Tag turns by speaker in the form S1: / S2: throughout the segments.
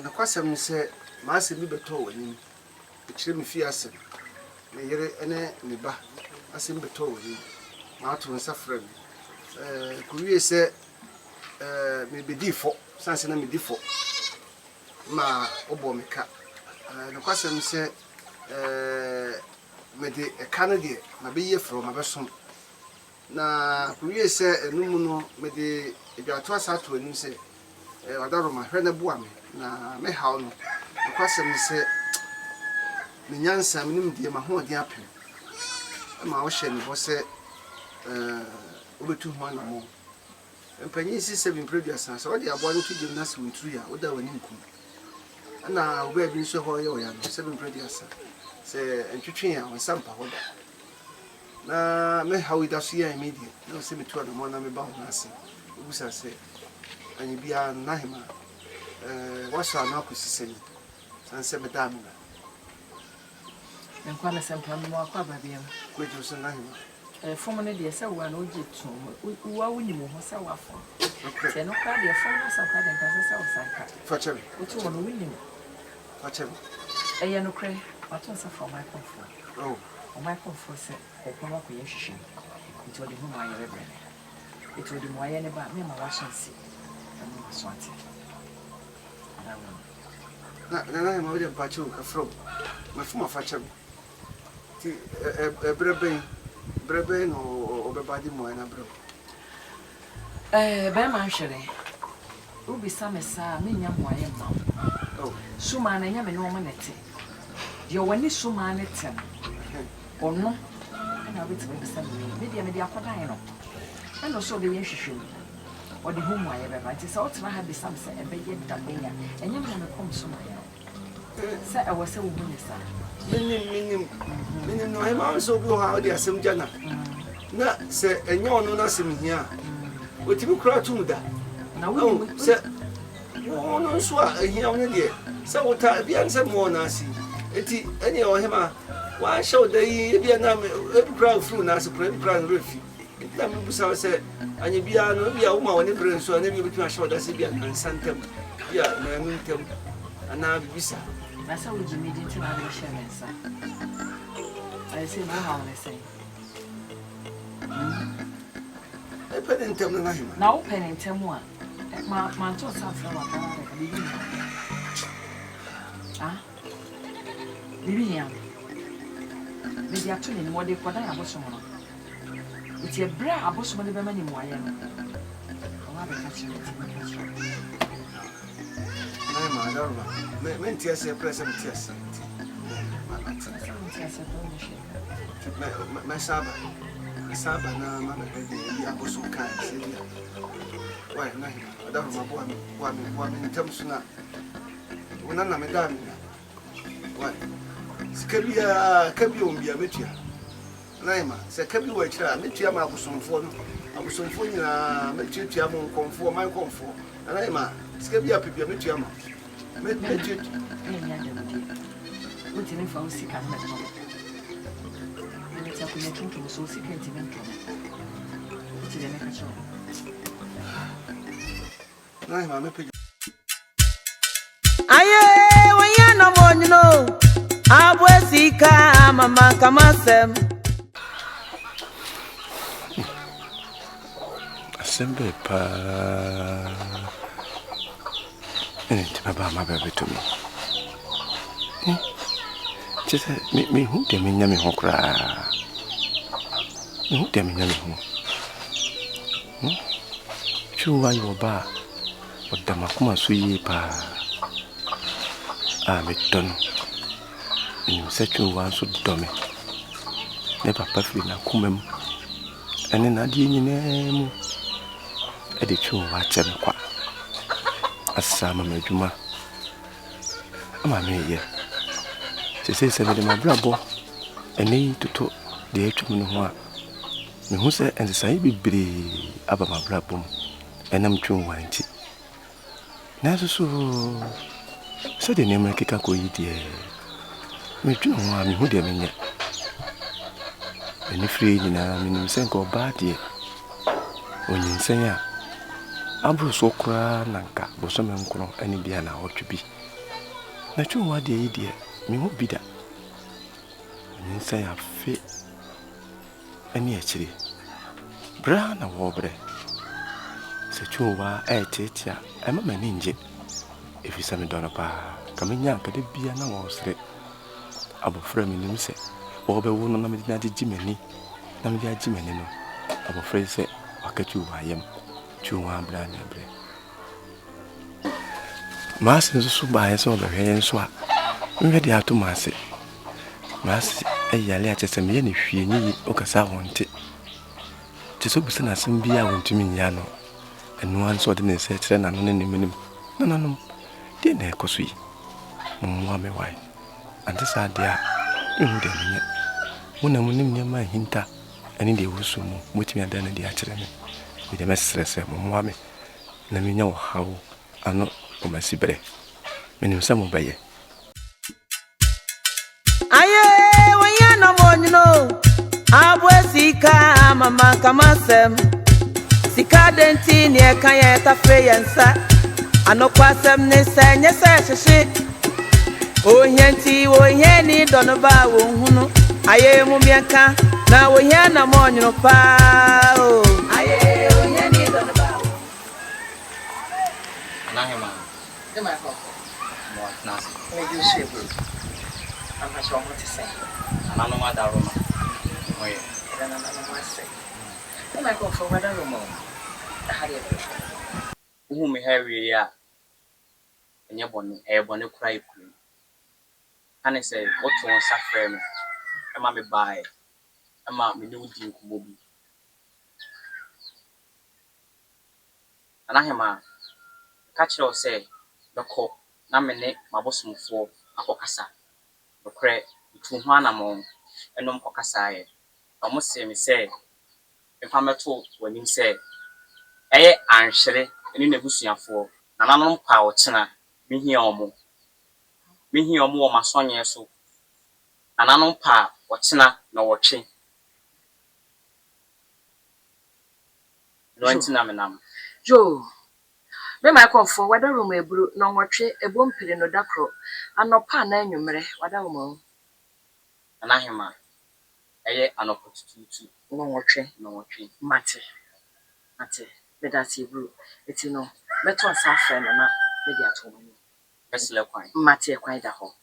S1: na kwasem se ma se bi beto wani kire me fi asem me yere ene me ba asem beto wani ma to nsa frem ku wie se me bedi fo sanse na me di fo ma obo me ka na kwasem se me de ka na de ma be ye fro ma be som na ku wie se enum no me de edwato asato anim se Adomah hwe na bua me na me haw no kwasem se me nyansa me nim die ma ho odi apem ma wo hye ne bo se obetu ho na mo empanyi si 7 previous so odi abo no tuje na se wontru ya oda wani nkum na oba bi nso ho ye o ya no 7 previous se entwetwe ya won sampa ho da na me haw ida so ya immediate na se me tu na mo na me ba ho na se obusa se ani bia na hima wasa na akusiseni sanse medamina
S2: Nkrumah sempa no akwa babia
S1: kwejo so na hima
S2: fom ne de se wa na oje tu wa wuni mo ho se wa fo se no kwa de fom na sa kwa de nka se wa sanka
S1: fachemi
S2: otu wo no wuni mo
S1: fachemi
S2: eye no kre wato sa for my comfort
S1: oh
S2: my comfort se ko wa ko ye hwehwe nti odi ho ma ye rebre it odi mo ye ne ba me ma wa shansi swati
S1: na ma wede pacho ka from ma fuma fachemi ti brebe no obebadi mo na bro
S2: be ma hwere ubi samesa me nya mo aye ma
S1: oh
S2: suma na nya me no mo nete ye wani suma ne tem ono na beti be samme me dia me dia kodan no eno so be ye hwehwe or the home wire, but it's all to have the some say a big dabia, and you never come so much. Say I was so woman, meaning no, I'm also go out there some jana. Not say, and you're no nothing here. What you cry to that? Now, say, oh, no, swat here on the day. So what I be answer more nasi. Any or him, why show they be a name every crowd through Nasa Prime Refuge? It said, and you be a woman when you bring so I never between a short as if you and Santem. Yeah, my moon tem and now visa. That's how you meet into my sir. I say, no, how I say. I put in them now, pen in 10-1. My thoughts are from ah, Vivian. Maybe actually, what they put I was someone. It's a bra abos mo de be mani mo aye no. O ma be ka chi it.
S1: Na ma Adomah. Me ntiase present ntiase. Ma saba na ma be de aboso kan se dia. Why na Adomah bo mi ntam so na. Wona na me da mi na. Why? Skabia ombia metua. Naima, se kabi wa kira metua ma abusomfo no. Abusomfo nyina metua mo nkonfo man konfo. Naima, se kabi apipia metua ma. Metua.
S2: Uti ni fa usika na ko. Ni ta kunya tuntu so usika ntimento. Uti ni ka cho.
S1: Naima mepe.
S3: Aye, wanya no monyo. Abwesika mama kamasem.
S4: Sembe pa baba ma bebe to me just me who de me nyame ho kra me who de me nyame ho chuwa yo ba odama kuma so yi pa me ton ni se chuwa so do me ne papa fi na kumem ene na die nyine mu ede chuwa chem kwa asama medjuma ama me ye se me de mabrabo ene toto de atwum no ho a Me who say and the say be brave about my black boom, and I'm true one tea. Naso so said the name like a coy dear. Me too, I'm who dear me. And if reading, I mean, send go bad dear. When you say, Abro so cry, Nanka, was some uncle, any Diana ought to be. Not you, what dear, dear, me won't be that. When you say I fit any actually. Brown a warbre. Such you are a teacher, I'm a man injured. If you send me down a bar, coming young, could it be an hour straight? About framing him say, or the woman of the Jimmy, Namia Jimmy, about phrase say, I catch you, I am. Chew one brand and bread. Master so by us all the hair and swap. We ready out to Massy. Massy, a yellow just a million if you need Ocasa want it. Just so beside us and be I want to mean Yano. And one sort of said, and I don't any minimum. No, dear Neco sweet. Mamma, why? And this idea, you know, dear. When I'm winning near my hinter, and in the Wusumu, with me and then the accident. With the mistress, Mamma, let me know how I know my sibre. Meaning some obey.
S3: Aye, when you're no more, you know. Abwesika, Mamma, Kamasem. Sika denti near Kayeta Frey and Sa. I know Quasem, Nessa, yes, she. Oh, Yanti, oh, Yanni, Donoba, Wuno. Aye, Mumiaka. Now we hear no more, you know, pa. Aye, oh, Yanni, Donoba.
S5: Anhwere.
S6: The my papa.
S5: More nice.
S6: Make you shape. I'm not sure what to say.
S5: Anhwere Adomah. Ohia.
S6: Then I'm not say. The my papa for weather room. I had it.
S5: Who me Harry ya? Enye bone kura ikuru. Can say what to on suffer me. Am me buy. Am me new di nkumo bi. Anhwere catch you say the cop na me ne mabosomfo akokasa. Okre tu ho anamon enom kokasa ye. Omo se me say if am to wanim say eye Anhwere eni nebusuafo na nanom pa o chena mihia omo o masonye so na nanom pa o chena na wotwe no antina me nam
S6: Joe. Me my come for weather room ebru no nwotwe ebompire no dakro anopa na anwumre wada wo
S5: Anhwere eye anopotutu
S6: no nwotwe mate me that ebru eti no meto asa afre no na me dia to mani
S5: besle kwan
S6: mate kwan da ho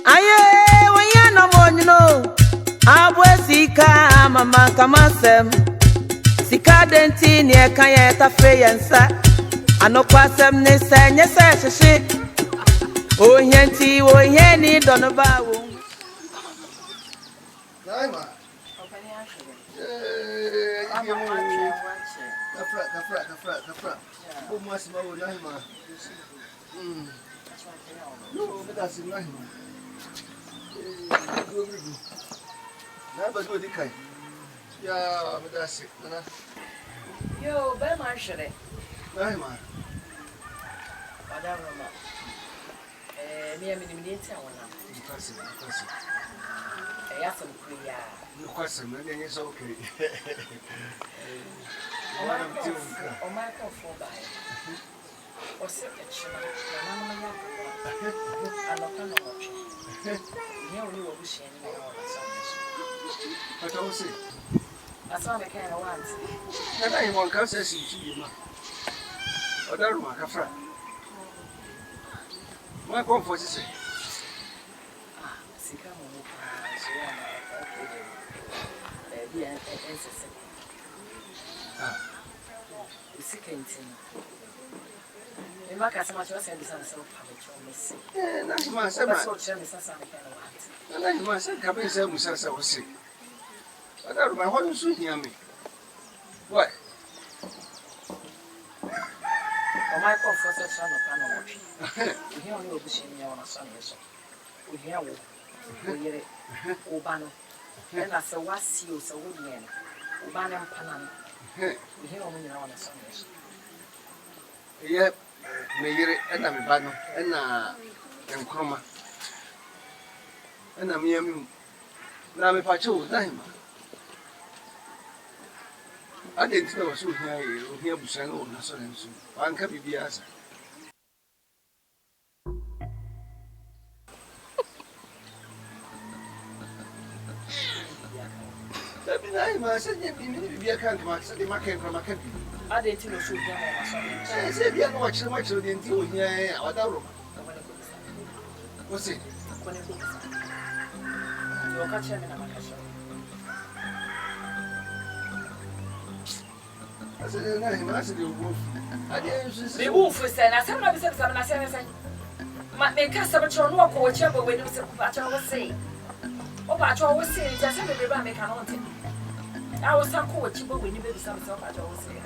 S3: Aye, when you're no more, you know. Abwesika, Mamma, Kamasem. Sika denti near Kayeta Frey and Sa. I know Quasem, Nessa, yes, she. Oh, Yanti, oh, Yanni, Donoba.
S1: Naima. The frat. Who must know Naima? No, but that's in Naima. Never do the kind. Yeah, but that's it.
S6: Yo, Bembem Anhwere.
S1: Naima.
S6: Wada room. Me minimity awona.
S1: Impressive.
S6: Yasam kuya.
S1: No question, and then it's okay.
S6: O my for by. O sit at China, and I'm not watching. You will be sharing all the songs.
S1: But I will say,
S6: That's all I kind of want.
S1: and I want to say to you, Adomah, my comfort is what?
S6: My comfort is on the panel. We only will be seeing you on a Sunday. We hear oyere obano na se wasi o se wodie no obano mpanan ihe o munyina wona so
S1: ye me yere na me ba no na Nkrumah na me yam na me pa cho na hima ade ntina wo so ohia busan no na so nso wanka bibia asa Sabi na ima sa nye bibia kan ma sa de maken Nkrumah kan bi
S6: ade nti no so ohia mo so
S1: se bia no wa chire de nti ohia wadaro What's it?
S6: You're catching me, I'm catching.
S1: I said, I said, you wolf. I didn't say,
S6: wolf is saying, I said, I said, my cast of a chon walk or whichever way you said, I always say. Oh, but I always say, just have a make an auntie. I was so cool, cheaper when you baby some stuff, I always say.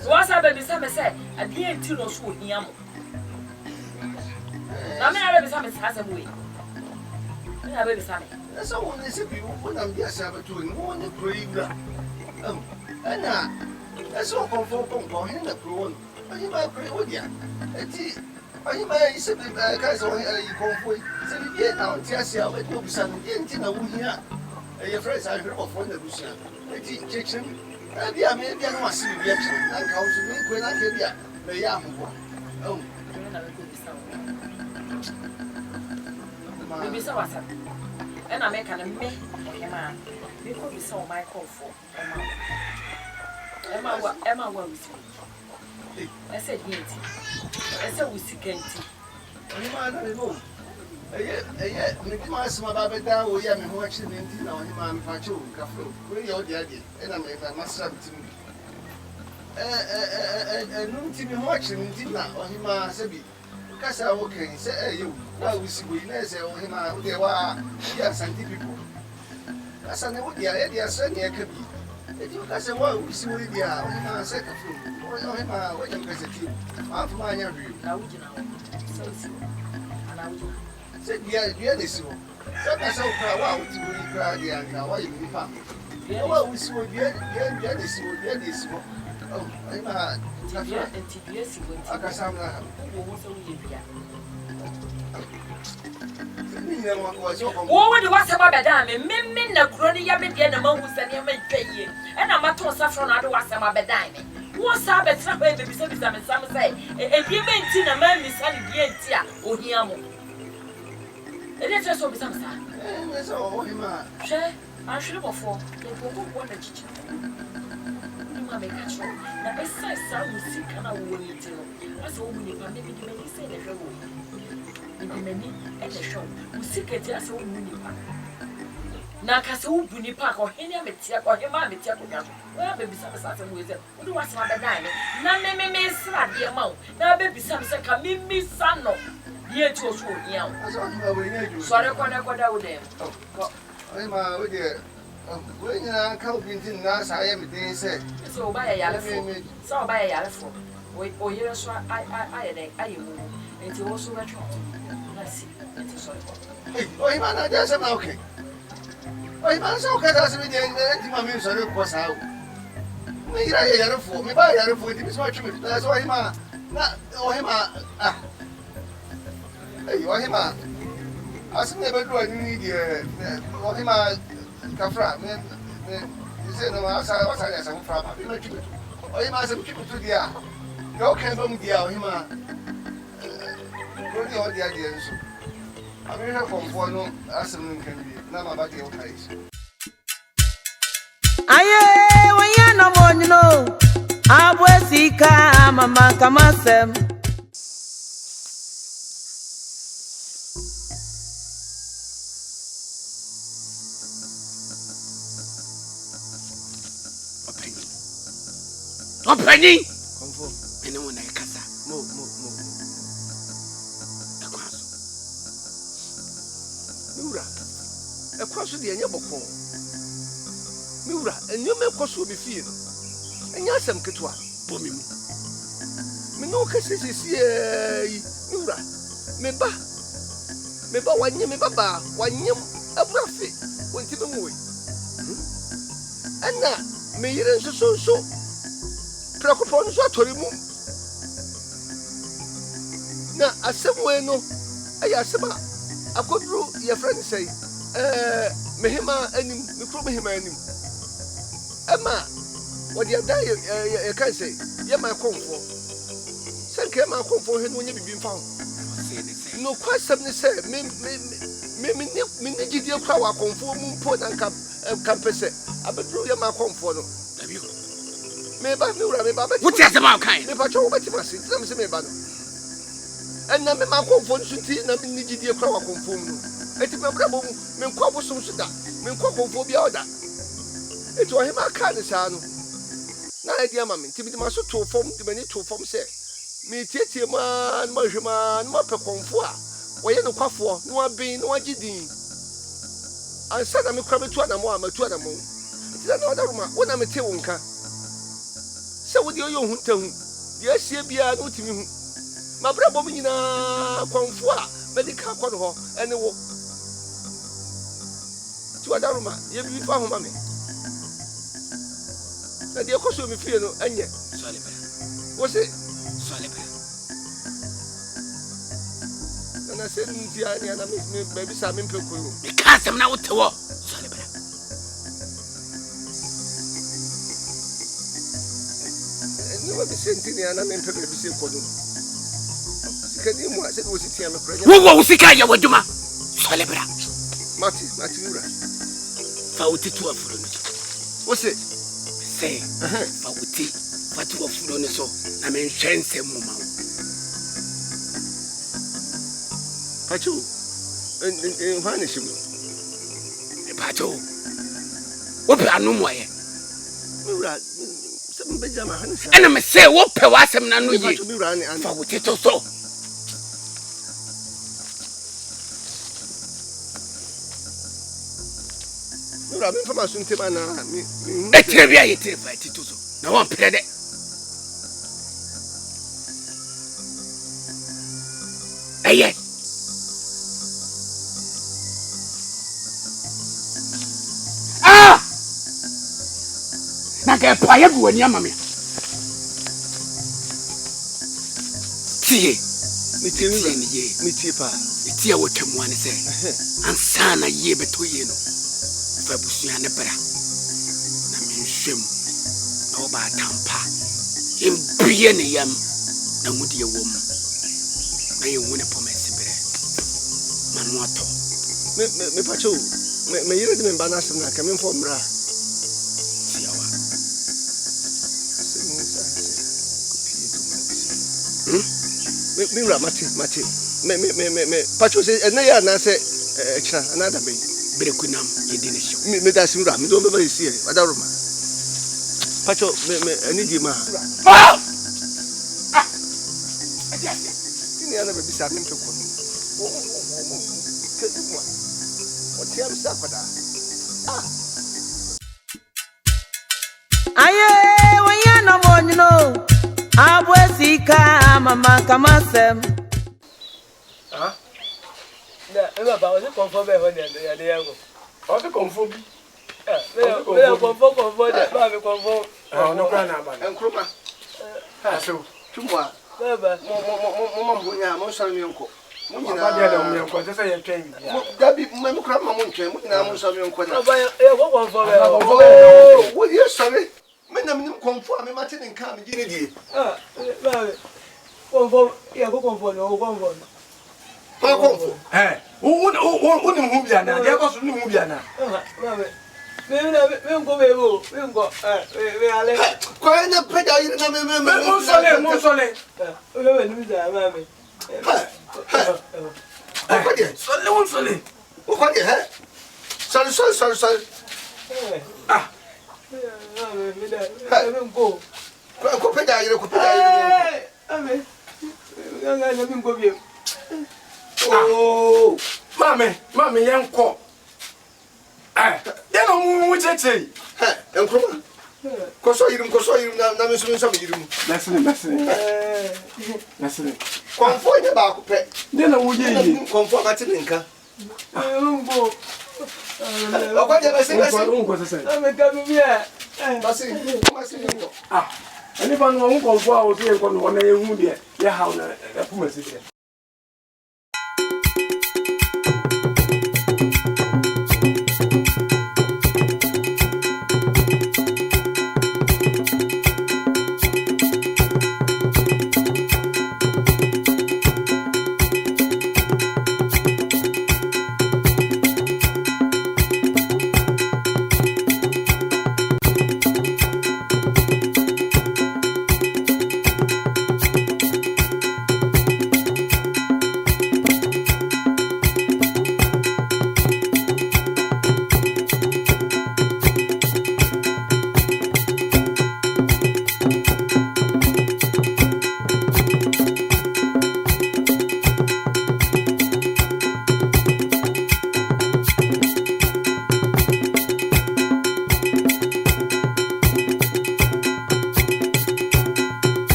S6: So, as I baby some said, I didn't tell no shoe him. I mean, I baby some has a way. I baby some.
S1: That's all they said. You put them just have a two in one grave. And that's all comfort for him. The pro, but you might pray with you. You might say, guys, or you come for it. So you get now, just see how it will be some didn't know here. Your friends are here for the Lucia. I think Jackson. Maybe I may be a massive reaction. And how to make when I get here. The young one. Oh,
S6: maybe so was and I make an me Emma. We could be so my call for Emma was with me. I said, yes. I said, we see Kenty. Maybe my small baby down with him watching in on him and Pacho, Cafe, where you're daddy, and I make my master to me. And no to be watching dinner on him, Sabi. Because I walk in, say, you, well, we see we know, say, oh, him, they were, yes, and people. That's an idea, they are saying, I could be. If you can say, well, we see what they are, him, a second food, or him, what you guys are doing. I'm from my area. Now, would you know? So, and I would say, yeah, this is so that's so proud to be proud, and now why you be found. Yeah, well, we see what this. Oh, I'm a TBS. I guess I'm not. What would you want about Madame? Men are crony, Yabby, and a monk who's an image pay, and I'm a toss of from other was some of Madame. What's up at some way, baby, some say, and you may see a man is sunny, dear, or Hiamo. It is just over some time.
S1: That's all him.
S6: I should have afford the one that you make a show. Now, besides, some will see can I wait till I saw when you can maybe say the show. Many at the show, we seek it as a woman. Now, Castle Bunny Park or any Metia or him, Metia. Well, baby, some with it. Who was my dining? None may slap the amount. Now, baby, some second, me, son, no. Here to us, young. Sorry, I got with them.
S1: I'm with you. When you come into Nas, I am being said.
S6: So buy a yellow, so buy a yellow. Wait, oh, yes, I move. It's also a trouble. Let's see. It's sorry.
S1: Oh, man, that's okay. Oh, man, so can I say, my music was out. Maybe I had a fool, maybe I had a fool, it's much. That's why him, oh, him, hey, oh, him, I never do any need, oh, him, Kafra, you say, no, I was a from. Oh, you must have people to the air. You can't come the him. Really, all the ideas. I mean, I come for no, as soon can be. Now, about your case.
S3: Aye, when you're no more, you know. I was sick, Mamma, come on, Sam.
S4: Penny! Come for anyone I casa. Mo. Mura, a cross with the Anyaboko. Mura, and you may cross will be feared. And yes, some Katua, Bomim. Me no cases is here, Mura, me ba.
S2: me ba wanye me baba wanye abrafe wonti be mu we ana me yire nso prakopon so atori mu na asem no aya asema akoduru ye friend say mehima anim mikro mehima anim ama wodi ada ye kan say ye ma konfo sanke ma konfo he no nya bibi mfa ho no kwasem ni say me ni gidie kwa wa konfo mu mpo na kampese abeduru ye ma konfo no me ba mi ura me ba
S4: what is about kind
S2: me pa cho wo beti masi na me se me ba no enna me ma konfo nsuti na me ni gidie kwa wa konfo mu no eti me bra bo me nkwa bo so da me nkwa konfo bia oda eti o hema ka ne sa no na edi ama me ti bi ma so to fom di mani to fom se me tietie ma hwema na pe konfo a wo ye no kwafo no abin no agidin ansa na me kwa betu ana mo amatu ana mo ti na oda ruma wona me te wonka se wo di oyo huntahu di asie bia no timi hu mabra bom nyina konfo a medical kwa no ho ene wo ti oda ruma ye bi fa ho ma me na di ekoso mi fie no enye
S4: so le bra
S2: wo se
S4: so le bra
S2: na se nti ani na me baby sa me mpeko yo
S4: me ka sem na wote wo so le bra
S2: ni wa bi se nti ni ana me mpeko bi se kodo sikadi mu a se wo sitia me kora
S4: wo sika ya waduma so le bra
S2: mati ura
S4: fa wote tu afuro no
S2: wo se
S4: say fa wote fa tu afuro no so na me nhwensem mu ma
S2: pachu en hwane shim
S4: pacho wo pe anu mo ye
S2: ura se me beja ma hwane sa
S4: ana me say wo pe wasem na no ye
S2: pachu ura ni an
S4: fa wote to so
S2: ura me fama sunte ma na mi
S4: etre bia ye tre fa ti to so na won pre de aye na ke pa ye bu ani ama me tie
S2: mi tie pa
S4: tie wo twemu ane se ansa na ye beto ye no fa busua ne bra na me nhwem na wo ba tampa embie ne yam na mudi ye wom na ye wone pomesi bre manu ato
S2: me pachu me yire de me ba na asem na ka me fo mra
S4: tiawa
S2: me ura mate me pachu se ena ya na se kira anada be
S4: bere kunam ye di ne show
S2: me da sim ura me do be ba isi e wada roma pachu me ani di ma ni ana be bisa me mpeko no kedi mo o ti am sa kwada
S3: aye wanya no monyo abwesika mama kamasem
S2: na ba o se confirm be ho ni ya de yango o se confirm bi me confirm de ba me confirm no kwa na ba Nkrumah aso tumwa baba mo mbunya mo sanu yanko mo nyina ba de mo yanko se ye twen bi dabi me kura ma mo ntwen mo nyina mo sanu yanko na ba e go confirm be wo ye sare me na me confirm me mate ne nka me gine die ba confirm ye go confirm no confirm pa confirm wo ni hu bia na de ko so ni hu bia na me ngo bebo me ngo we ale ko ene peda yire na me mo sole we ni za ma me ko de sole o ko de he sole me da me ngo ko peda yire ame nga na me ngo biem oh mame yenko ya no mu cheche Nkrumah koso yirum na me so yirum
S7: Nasıl?
S1: Comfort the back.
S4: Then I would get
S1: Comfort Matinka.
S6: Umbo.
S1: What did I say?
S6: I'm a coming here.
S4: Ah, anyone won't go for our dear one day, who dear, how a pumas is there.